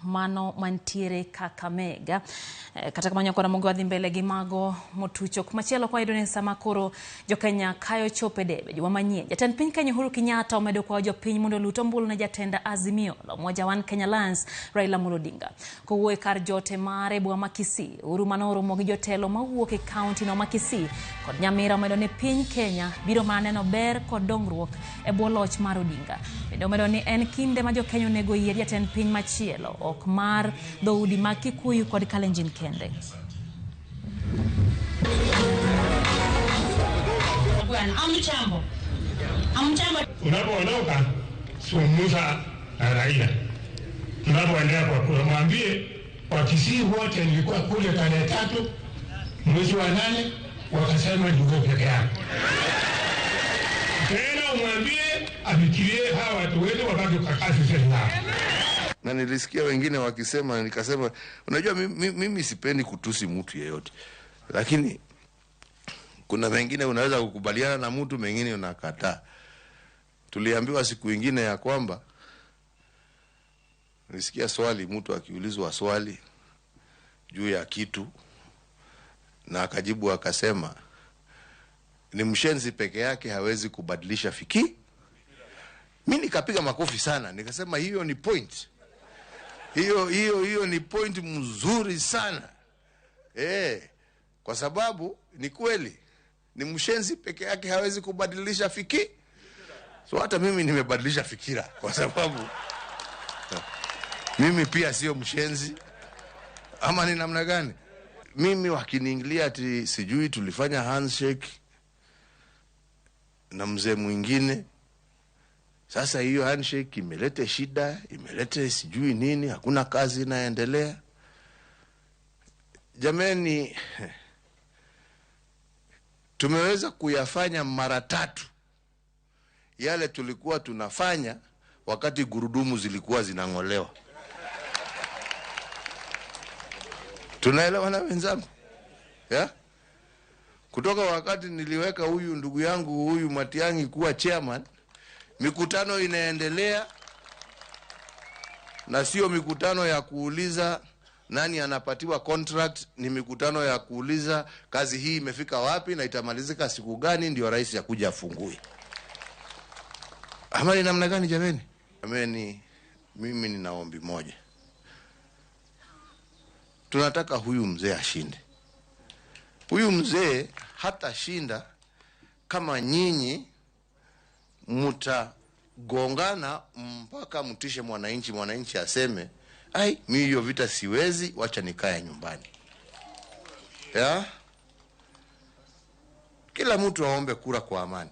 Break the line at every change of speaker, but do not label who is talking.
mano mantiere Kakamega. Kata kamano kwa Ramogi wadhi mbele gi mago motucho kumachielo kwa idone sama koro jokenya kayo chope debe juma manyien. Jatend piny Kenya Uhuru Kenyatta omedo kwa jopiny mondo luto mbulu na jatenda Azimio la Umoja One Kenya Alliance Raila Odinga. Kowuoyo kar jote mare boma ma Kisii, Uhuru manoromo gi jotelo mawuok e kaunti no ma Kisii kod Nyamira omedo ne piny Kenya biro maneno ber kod dongruok e bwo loch mar Odinga. Bende omedo ni en kinde ma jokenya onego yie jatend piny machielo ok mar dhoudi mag Kikuyu kod Kalenjin kende.
Unapoondoka sumuza na Raila. Tunapoendea kwa kura mwambie wa Kisii wote nilikuwa kule tarehe 3 mwezi wa 8 wakasema ndio peke yake. Tena umwambie afikirie hawa watu wetu wabaki kwa kazi zao.
Na nilisikia wengine wakisema, nikasema unajua mimi sipendi kutusi mtu yeyote. Lakini kuna wengine unaweza kukubaliana na mtu, mengine unakataa. Tuliambiwa siku nyingine ya kwamba nilisikia swali, mtu akiulizwa swali juu ya kitu na akajibu akasema ni mshenzi peke yake hawezi kubadilisha fikiri. Mimi nikapiga makofi sana, nikasema hiyo ni point. Hiyo ni point mzuri sana. Kwa sababu ni kweli ni mshenzi peke yake hawezi kubadilisha fikiri. So hata mimi nimebadilisha fikira kwa sababu mimi pia sio mshenzi. Ama ni namna gani? Mimi wakiniingilia ati sijui tulifanya handshake na mzee mwingine. Sasa hiyo handshake imelete shida, imelete sijui nini, hakuna kazi inaendelea. Jameni, tumeweza kuyafanya mara 3 yale tulikuwa tunafanya wakati gurudumu zilikuwa zinangolewa. Tunaelewa na wenzangu? Kutoka wakati niliweka huyu ndugu yangu huyu Matiang'i kuwa chairman, mikutano inaendelea, na sio mikutano ya kuuliza nani anapatiwa contract, ni mikutano ya kuuliza kazi hii imefika wapi na itamalizika siku gani ndio rais akuja afungue. Ama ni namna gani jameni? Jameni, mimi nina ombi moja. Tunataka huyu mzee ashinde. Huyu mzee hata shinda kama nyinyi mtagongana mpaka mtishe mwananchi aseme, ai mimi hiyo vita siwezi, wacha nikae nyumbani. Kila mtu aombe kura kwa amani.